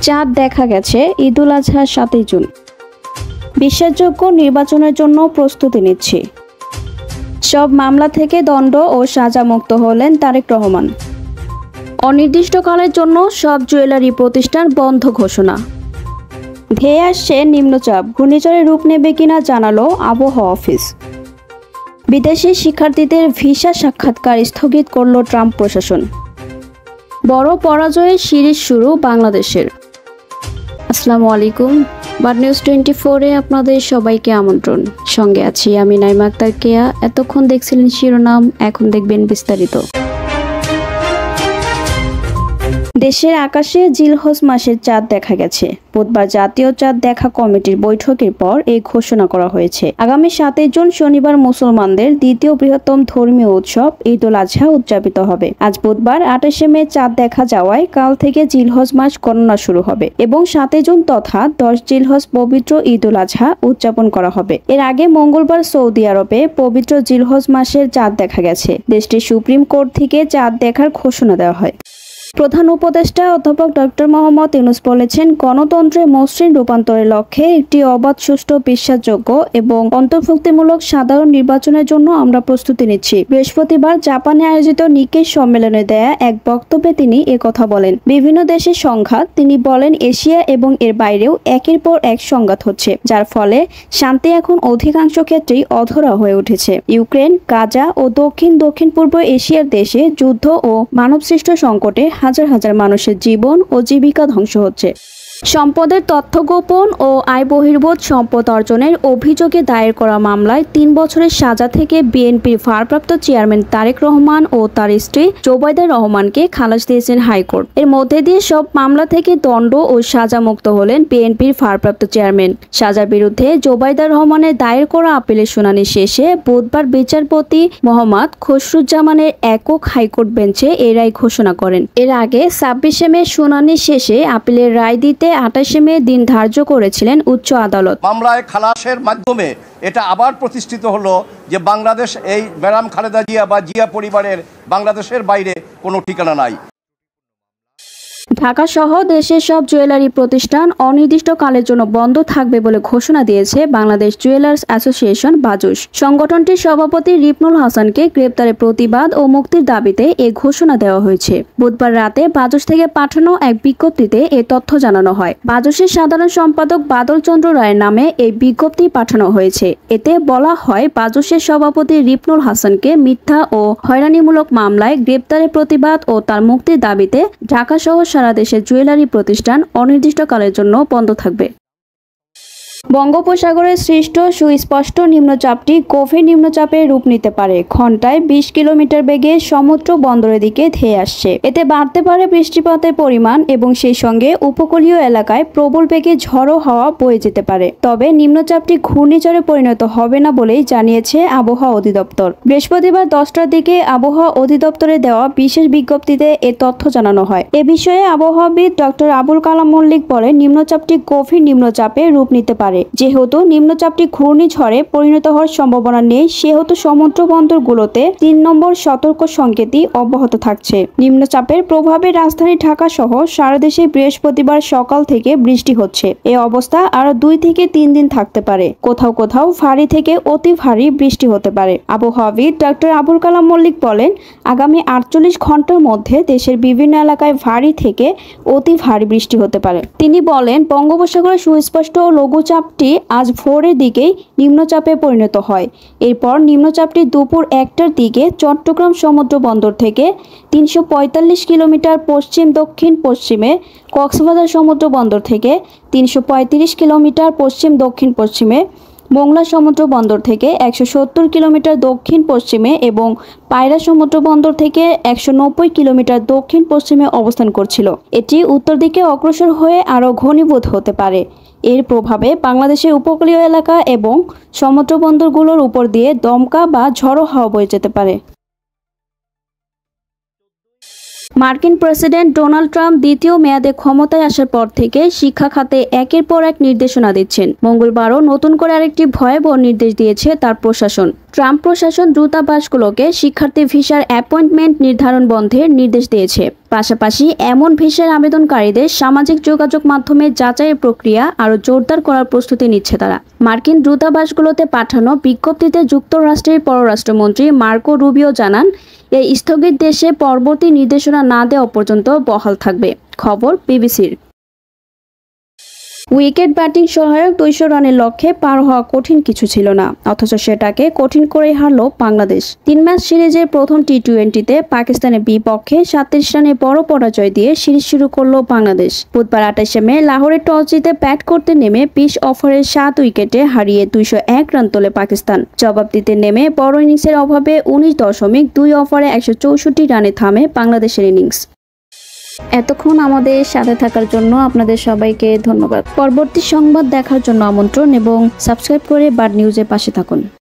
চাঁদ দেখা গেছে ঈদুল আজহার ৭ই জুন। বিশ্বাসযোগ্য নির্বাচনের জন্য প্রস্তুতি নিচ্ছি। সব মামলা থেকে দণ্ড ও সাজা মুক্ত হলেন তারেক রহমান। অনির্দিষ্টকালের জন্য সব জুয়েলারি প্রতিষ্ঠান বন্ধ ঘোষণা। ধেয়ে আসছে নিম্নচাপ, ঘূর্ণিঝড়ের রূপ নেবে কিনা জানালো আবহাওয়া অফিস। বিদেশি শিক্ষার্থীদের ভিসা সাক্ষাৎকার স্থগিত করল ট্রাম্প প্রশাসন। বড় পরাজয়ের সিরিজ শুরু বাংলাদেশের। আসসালামু আলাইকুম, বাড নিউজ 24-এ আপনাদের সবাইকে আমন্ত্রণ। সঙ্গে আছি আমি নাইমা আক্তার কেয়া। এতক্ষণ দেখছিলেন শিরোনাম, এখন দেখবেন বিস্তারিত। দেশের আকাশে জিলহজ মাসের চাঁদ দেখা গেছে। বুধবার জাতীয় চাঁদ দেখা কমিটির বৈঠকের পর এই ঘোষণা করা হয়েছে। আগামী ৭ই জুন শনিবার মুসলমানদের দ্বিতীয় বৃহত্তম ধর্মীয় উৎসব ঈদুল আজহা উদযাপিত হবে। আজ বুধবার ২৮শে মে চাঁদ দেখা যাওয়ায় কাল থেকে জিলহজ মাস গণনা শুরু হবে এবং ৭ই জুন তথা ১০ জিলহজ পবিত্র ঈদুল আজহা উদযাপন করা হবে। এর আগে মঙ্গলবার সৌদি আরবে পবিত্র জিলহজ মাসের চাঁদ দেখা গেছে। দেশটির সুপ্রিম কোর্ট থেকে চাঁদ দেখার ঘোষণা দেওয়া হয়। প্রধান উপদেষ্টা অধ্যাপক ডক্টর মোহাম্মদ ইউনূস বলেছেন, গণতন্ত্রে মসৃণ রূপান্তরের লক্ষ্যে একটি অবাধ, সুষ্ঠু, বিশ্বাসযোগ্য এবং অন্তর্ভুক্তিমূলক সাধারণ নির্বাচনের জন্য আমরা প্রস্তুতি নিচ্ছি। বৃহস্পতিবার জাপানে আয়োজিত নিকেই সম্মেলনে দেয়া এক বক্তব্যে তিনি একথা বলেন। বিভিন্ন দেশের সংঘাত, তিনি বলেন, এশিয়া এবং এর বাইরেও একের পর এক সংঘাত হচ্ছে, যার ফলে শান্তি এখন অধিকাংশ ক্ষেত্রেই অধরা হয়ে উঠেছে। ইউক্রেন, গাজা ও দক্ষিণ পূর্ব এশিয়ার দেশে যুদ্ধ ও মানবসৃষ্ট সংকটে হাজার হাজার মানুষের জীবন ও জীবিকা ধ্বংস হচ্ছে। সম্পদের তথ্য গোপন ও আয় বহির্ভূত সম্পদ অর্জনের অভিযোগে দায়ের করা মামলায় ৩ বছরের সাজা থেকে বিএনপির ভারপ্রাপ্ত চেয়ারম্যান তারেক রহমান ও তার স্ত্রী জোবাইদা রহমানকে খালাস দিয়েছেন হাইকোর্ট। এর মধ্যে দিয়ে সব মামলা থেকে দণ্ড ও সাজা মুক্ত হলেন বিএনপির ভারপ্রাপ্ত চেয়ারম্যান। সাজার বিরুদ্ধে জোবাইদা রহমানের দায়ের করা আপিলের শুনানি শেষে বুধবার বিচারপতি মোহাম্মদ খসরুজ্জামানের একক হাইকোর্ট বেঞ্চে এই রায় ঘোষণা করেন। এর আগে ২৬শে মে শুনানি শেষে আপিলের রায় দিতে ২৮শে মে দিন ধার্য করেছিলেন উচ্চ আদালত। মামলায় খালাসের মাধ্যমে এটা আবার প্রতিষ্ঠিত হলো যে বাংলাদেশ, এই ম্যাডাম খালেদা জিয়া বা জিয়া পরিবারের বাংলাদেশের বাইরে কোনো ঠিকানা নাই। ঢাকা সহ দেশের সব জুয়েলারি প্রতিষ্ঠান অনির্দিষ্টকালের জন্য বন্ধ থাকবে বলে ঘোষণা দিয়েছে বাংলাদেশ জুয়েলার্স অ্যাসোসিয়েশন বাজুস। সংগঠনটির সভাপতি রিপনুল হাসানকে গ্রেপ্তারের প্রতিবাদ ও মুক্তির দাবিতে এ ঘোষণা দেওয়া হয়েছে। বুধবার রাতে বাজুস থেকে পাঠানো এক বিজ্ঞপ্তিতে এ তথ্য জানানো হয়। বাজুসের সাধারণ সম্পাদক বাদল চন্দ্র রায়ের নামে এই বিজ্ঞপ্তি পাঠানো হয়েছে। এতে বলা হয়, বাজুসের সভাপতি রিপনুল হাসানকে মিথ্যা ও হয়রানিমূলক মামলায় গ্রেপ্তারের প্রতিবাদ ও তার মুক্তির দাবিতে ঢাকা সহ সারা দেশের জুয়েলারি প্রতিষ্ঠান অনির্দিষ্টকালের জন্য বন্ধ থাকবে। বঙ্গোপসাগরে সৃষ্ট সুস্পষ্ট নিম্নচাপটি গভীর নিম্নচাপের রূপ নিতে পারে। ঘন্টায় ২০ কিলোমিটার বেগে সমুদ্র বন্দরের দিকে ধেয়ে আসছে। এতে বাড়তে পারে বৃষ্টিপাতের পরিমাণ এবং সেই সঙ্গে উপকূলীয় এলাকায় প্রবল বেগে ঝড়ো হাওয়া বয়ে যেতে পারে। তবে নিম্নচাপটি ঘূর্ণিঝড়ে পরিণত হবে না বলেই জানিয়েছে আবহাওয়া অধিদপ্তর। বৃহস্পতিবার 10টার দিকে আবহাওয়া অধিদপ্তরে দেওয়া বিশেষ বিজ্ঞপ্তিতে এ তথ্য জানানো হয়। এ বিষয়ে আবহাওয়াবিদ ডক্টর আবুল কালাম মল্লিক বলেন, নিম্নচাপটি গভীর নিম্নচাপে রূপ নিতে পারে। যেহেতু নিম্নচাপটি ঘূর্ণিঝড়ে পরিণত হওয়ার সম্ভাবনা নেই, সেহেতু সমুদ্র বন্দরগুলোতে ৩ নম্বর সতর্ক সংকেতই অব্যাহত থাকছে। নিম্নচাপের প্রভাবে রাজধানী ঢাকা সহ সারা দেশে বৃহস্পতিবার সকাল থেকে বৃষ্টি হচ্ছে। এই অবস্থা আরো 2 থেকে 3 দিন থাকতে পারে। কোথাও কোথাও ভারী থেকে অতি ভারী বৃষ্টি হতে পারে। আবহাওয়াবিদ ডক্টর আবুল কালাম মল্লিক বলেন, আগামী 48 ঘন্টার মধ্যে দেশের বিভিন্ন এলাকায় ভারী থেকে অতি ভারী বৃষ্টি হতে পারে। তিনি বলেন, বঙ্গোপসাগরে সুস্পষ্ট লঘুচাপটি আজ ভোরের দিকেই নিম্নচাপে পরিণত হয়। এরপর নিম্নচাপটি দুপুর 1টার দিকে চট্টগ্রাম সমুদ্র বন্দর থেকে ৩৪৫ কিলোমিটার পশ্চিম দক্ষিণ পশ্চিমে, কক্সবাজার সমুদ্র বন্দর থেকে ৩৩৫ কিলোমিটার পশ্চিম দক্ষিণ পশ্চিমে, মোংলা সমুদ্র বন্দর থেকে ১৭০ কিলোমিটার দক্ষিণ পশ্চিমে এবং পায়রা সমুদ্র বন্দর থেকে ১৯০ কিলোমিটার দক্ষিণ পশ্চিমে অবস্থান করছিল। এটি উত্তর দিকে অগ্রসর হয়ে আরও ঘনীভূত হতে পারে। এর প্রভাবে বাংলাদেশের উপকূলীয় এলাকা এবং সমুদ্র বন্দরগুলোর উপর দিয়ে দমকা বা ঝড়ো হাওয়া বয়ে যেতে পারে। মার্কিন প্রেসিডেন্ট ডোনাল্ড ট্রাম্প দ্বিতীয় মেয়াদে ক্ষমতায় আসার পর থেকে শিক্ষা খাতে একের পর এক নির্দেশনা দিচ্ছেন। মঙ্গলবারও নতুন করে আরেকটি ভয়াবহ নির্দেশ দিয়েছে তার প্রশাসন। ট্রাম্প প্রশাসন দূতাবাসগুলোকে শিক্ষার্থী ভিসার অ্যাপয়েন্টমেন্ট নির্ধারণ বন্ধের নির্দেশ দিয়েছে। পাশাপাশি এমন ভিসার আবেদনকারীদের সামাজিক যোগাযোগ মাধ্যমে যাচাইয়ের প্রক্রিয়া আরও জোরদার করার প্রস্তুতি নিচ্ছে তারা। মার্কিন দূতাবাসগুলোতে পাঠানো বিজ্ঞপ্তিতে যুক্তরাষ্ট্রের পররাষ্ট্রমন্ত্রী মার্কো রুবিও জানান, এই স্থগিতাদেশে পরবর্তী নির্দেশনা না দেওয়া পর্যন্ত বহাল থাকবে। খবর বিবিসির। উইকেট ব্যাটিং সহায়ক 200 রানের লক্ষ্যে পার হওয়া কঠিন কিছু ছিল না, অথচ সেটাকে কঠিন করেই হারল বাংলাদেশ। 3 ম্যাচ সিরিজের প্রথম টি-20তে পাকিস্তানের বিপক্ষে 37 রানে বড় পরাজয় দিয়ে সিরিজ শুরু করল বাংলাদেশ। বুধবার 28শে মে লাহোরে টস জিতে ব্যাট করতে নেমে 20 ওভারের 7 উইকেটে হারিয়ে 201 রান তোলে পাকিস্তান। জবাব দিতে নেমে বড় ইনিংসের অভাবে 19.2 ওভারে 164 রানে থামে বাংলাদেশের ইনিংস। এতক্ষণ আমাদের সাথে থাকার জন্য আপনাদের সবাইকে ধন্যবাদ। পরবর্তী সংবাদ দেখার জন্য আমন্ত্রণ এবং সাবস্ক্রাইব করে বার্ড নিউজের পাশে থাকুন।